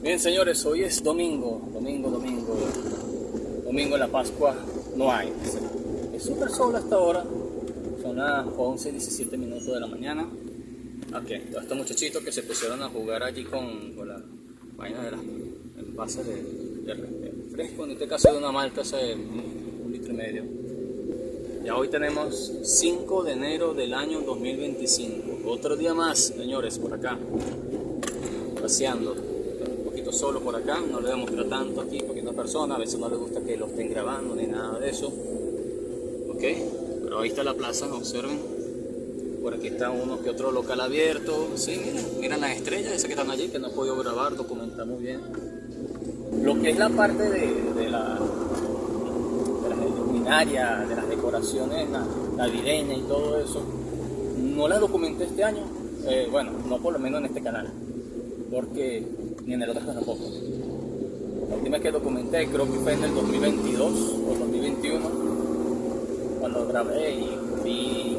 Bien, señores, hoy es domingo de la Pascua. No hay. Es súper sol hasta ahora. Son las 11:17 de la mañana. Ok, todos estos muchachitos que se pusieron a jugar allí con la vaina de las envases de refresco, en este caso de una malta, hace 1,5 litros. Ya hoy tenemos 5 de enero del año 2025. Otro día más, señores, por acá, paseando. Un poquito solo por acá, no le voy a mostrar tanto aquí porque una persona a veces no le gusta que lo estén grabando ni nada de eso. Ok, pero ahí está la plaza, observen. Por aquí está uno que otro local abierto. Sí, miren las estrellas esas que están allí, que no he podido grabar, documentar muy bien. Lo que es la parte de las luminarias, de las decoraciones navideñas y todo eso, no las documenté este año. Bueno, no por lo menos en este canal, porque ni en el otro tampoco. La última vez que documenté creo que fue en el 2022 o 2021, cuando grabé y vi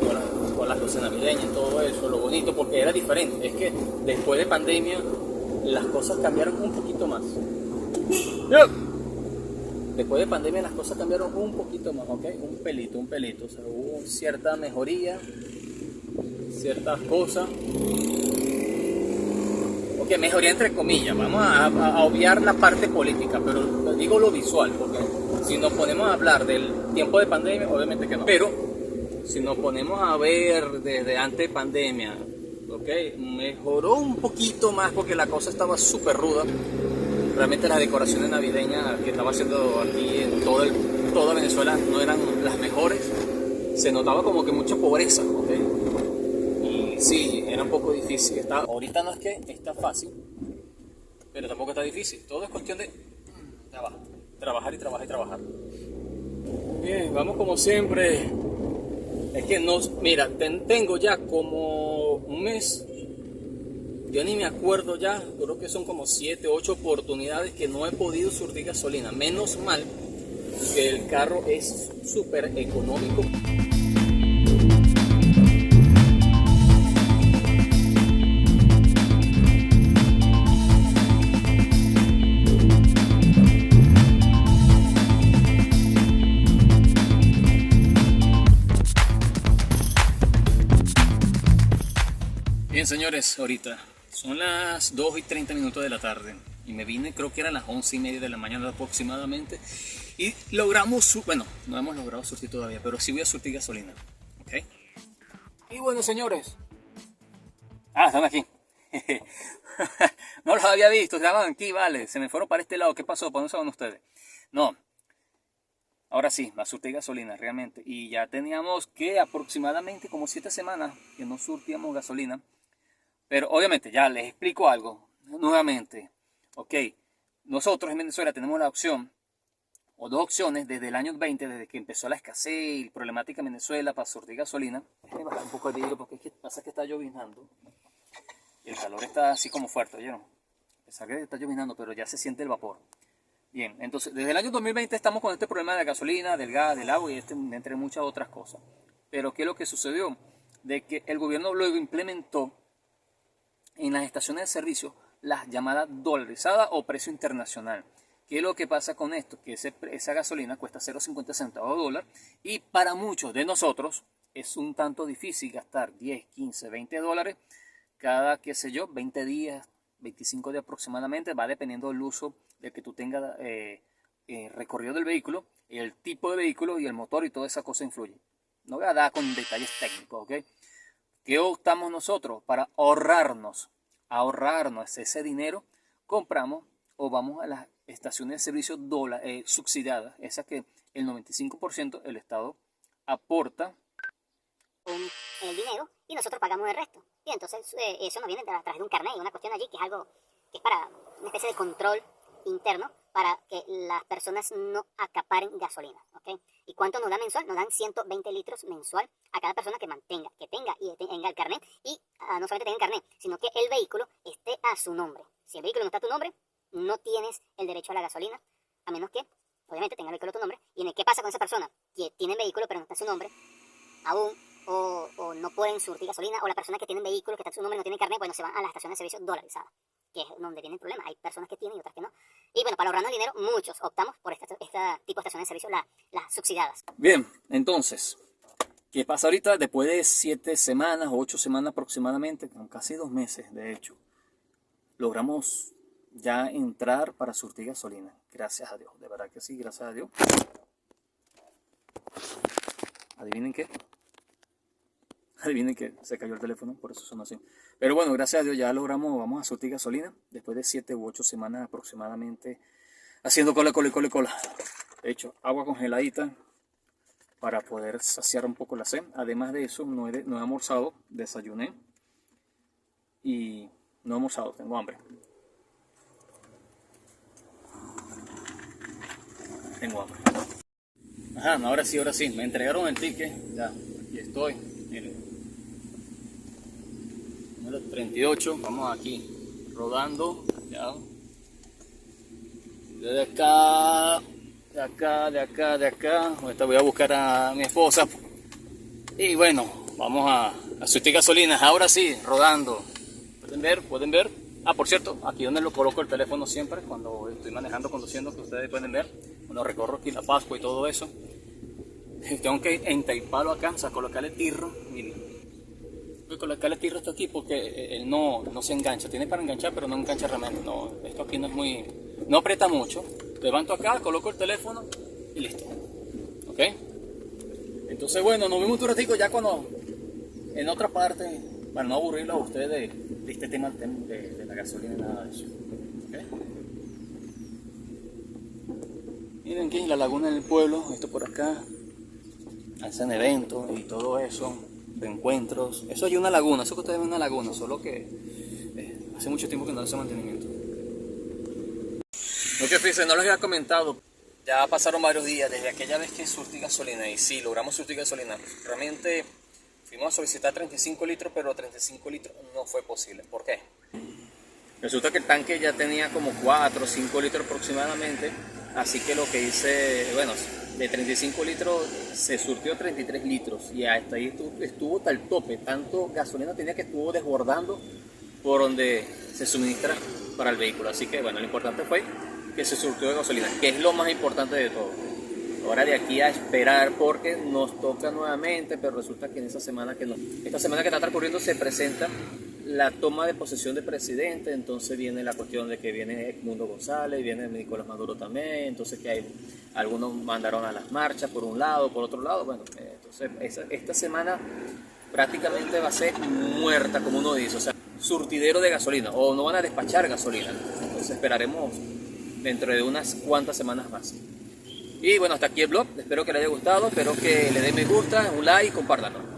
con las luces navideñas y todo eso, lo bonito, porque era diferente. Es que después de pandemia las cosas cambiaron un poquito más. Después de pandemia las cosas cambiaron un poquito más, ¿ok? Un pelito. O sea, hubo cierta mejoría, ciertas cosas. Ok, mejoría entre comillas. Vamos a obviar la parte política, pero digo lo visual, porque si nos ponemos a hablar del tiempo de pandemia, obviamente que no. Pero si nos ponemos a ver desde antes de pandemia, ok, mejoró un poquito más porque la cosa estaba súper ruda. Realmente las decoraciones navideñas que estaba haciendo aquí en toda Venezuela no eran las mejores. Se notaba como que mucha pobreza, ¿ok? Y sí, era un poco difícil. Ahorita no es que está fácil, pero tampoco está difícil. Todo es cuestión de trabajar y trabajar. Bien, vamos como siempre. Es que mira, tengo ya como un mes. Yo ni me acuerdo ya, creo que son como 7, 8 oportunidades que no he podido surtir gasolina. Menos mal que el carro es súper económico. Bien, señores, ahorita son las 2:30 de la tarde y me vine, creo que eran las 11:30 de la mañana aproximadamente, y logramos, bueno, no hemos logrado surtir todavía, pero sí voy a surtir gasolina, ¿ok? Y bueno, señores, están aquí. No los había visto, estaban aquí, vale, se me fueron para este lado. ¿Qué pasó? ¿Para dónde se van ustedes? No, ahora sí, va a surtir gasolina realmente, y ya teníamos que aproximadamente como 7 semanas que no surtíamos gasolina. Pero obviamente, ya les explico algo nuevamente. Ok, nosotros en Venezuela tenemos la opción, o dos opciones, desde el año 20, desde que empezó la escasez y problemática en Venezuela para surtir gasolina. Déjenme bajar un poco el vidrio porque es que pasa que está llovinando. Y el calor está así como fuerte, ¿oyeron? A pesar que está llovinando, pero ya se siente el vapor. Bien, entonces, desde el año 2020 estamos con este problema de la gasolina, del gas, del agua y entre muchas otras cosas. Pero ¿qué es lo que sucedió? De que el gobierno luego implementó en las estaciones de servicio las llamadas dolarizadas o precio internacional. ¿Qué es lo que pasa con esto? Que esa gasolina cuesta 0,50 centavos de dólar, y para muchos de nosotros es un tanto difícil gastar 10, 15, 20 dólares cada, qué sé yo, 20 días, 25 días aproximadamente. Va dependiendo del uso del que tú tengas recorrido del vehículo, el tipo de vehículo y el motor, y toda esa cosa influye. No voy a dar con detalles técnicos, ¿ok? ¿Qué optamos nosotros? Para ahorrarnos ese dinero, compramos o vamos a las estaciones de servicio subsidiadas, esas que el 95% el Estado aporta el dinero y nosotros pagamos el resto. Y entonces eso nos viene a través de un carnet, una cuestión allí que es algo que es para una especie de control interno para que las personas no acaparen gasolina, ¿ok? ¿Y cuánto nos da mensual? Nos dan 120 litros mensual a cada persona que tenga el carnet, y no solamente tenga el carnet, sino que el vehículo esté a su nombre. Si el vehículo no está a tu nombre, no tienes el derecho a la gasolina, a menos que, obviamente, tenga el vehículo a tu nombre. ¿Y qué pasa con esa persona que tiene el vehículo pero no está a su nombre aún? O no pueden surtir gasolina, o la persona que tiene vehículo que está a su nombre no tiene carnet, bueno, se van a las estaciones de servicio dolarizadas. que es donde viene el problema. Hay personas que tienen y otras que no. Y bueno, para ahorrarnos dinero, muchos optamos por este tipo de estaciones de servicio, las subsidiadas. Bien, entonces, ¿qué pasa ahorita? Después de 7 semanas o 8 semanas aproximadamente, casi 2 meses de hecho, logramos ya entrar para surtir gasolina. Gracias a Dios, de verdad que sí, gracias a Dios. ¿Adivinen qué? Adivinen que se cayó el teléfono, por eso son así. Pero bueno, gracias a Dios ya logramos, vamos a surtir gasolina después de 7 u 8 semanas aproximadamente haciendo cola. De hecho, agua congeladita para poder saciar un poco la sed. Además de eso, no he almorzado, desayuné y no he almorzado, tengo hambre. Tengo hambre. Ajá, ahora sí, me entregaron el ticket, ya, aquí estoy, miren. Número 38, vamos aquí, rodando, ya. De acá, ahorita voy a buscar a mi esposa. Y bueno, vamos a surtir gasolinas, ahora sí, rodando. ¿Pueden ver? Ah, por cierto, aquí donde lo coloco el teléfono siempre, cuando estoy manejando, conduciendo, que ustedes pueden ver. Cuando recorro aquí la Pascua y todo eso. Tengo que entaiparlo acá, o sea, colocarle tirro. Miren. Voy a colocarle tirro esto aquí porque él no se engancha. Tiene para enganchar, pero no engancha realmente. No, esto aquí no es muy... No aprieta mucho. Levanto acá, coloco el teléfono y listo. ¿Ok? Entonces, bueno, nos vemos un ratico ya cuando... En otra parte, para no aburrirlo a ustedes de este tema de la gasolina y nada de eso. ¿Ok? Miren aquí la laguna del pueblo, esto por acá. Hacen eventos y todo eso, de encuentros. Eso hay una laguna, eso que ustedes ven una laguna, solo que hace mucho tiempo que no hace mantenimiento. Lo que fíjense, no les había comentado, ya pasaron varios días desde aquella vez que surtí gasolina, y sí, logramos surtir gasolina. Realmente fuimos a solicitar 35 litros, pero 35 litros no fue posible. ¿Por qué? Resulta que el tanque ya tenía como 4 o 5 litros aproximadamente, así que lo que hice, bueno, de 35 litros se surtió 33 litros y hasta ahí estuvo hasta el tope. Tanto gasolina tenía que estuvo desbordando por donde se suministra para el vehículo. Así que bueno, lo importante fue que se surtió de gasolina, que es lo más importante de todo. Ahora de aquí a esperar porque nos toca nuevamente, pero resulta que en esta semana que está transcurriendo se presenta la toma de posesión del presidente. Entonces viene la cuestión de que viene Edmundo González, viene Nicolás Maduro también, entonces que hay, algunos mandaron a las marchas por un lado, por otro lado. Bueno, entonces esta semana prácticamente va a ser muerta, como uno dice, o sea, surtidero de gasolina, o no van a despachar gasolina. Entonces esperaremos dentro de unas cuantas semanas más. Y bueno, hasta aquí el blog, espero que les haya gustado, espero que le den me gusta, un like y compártanlo.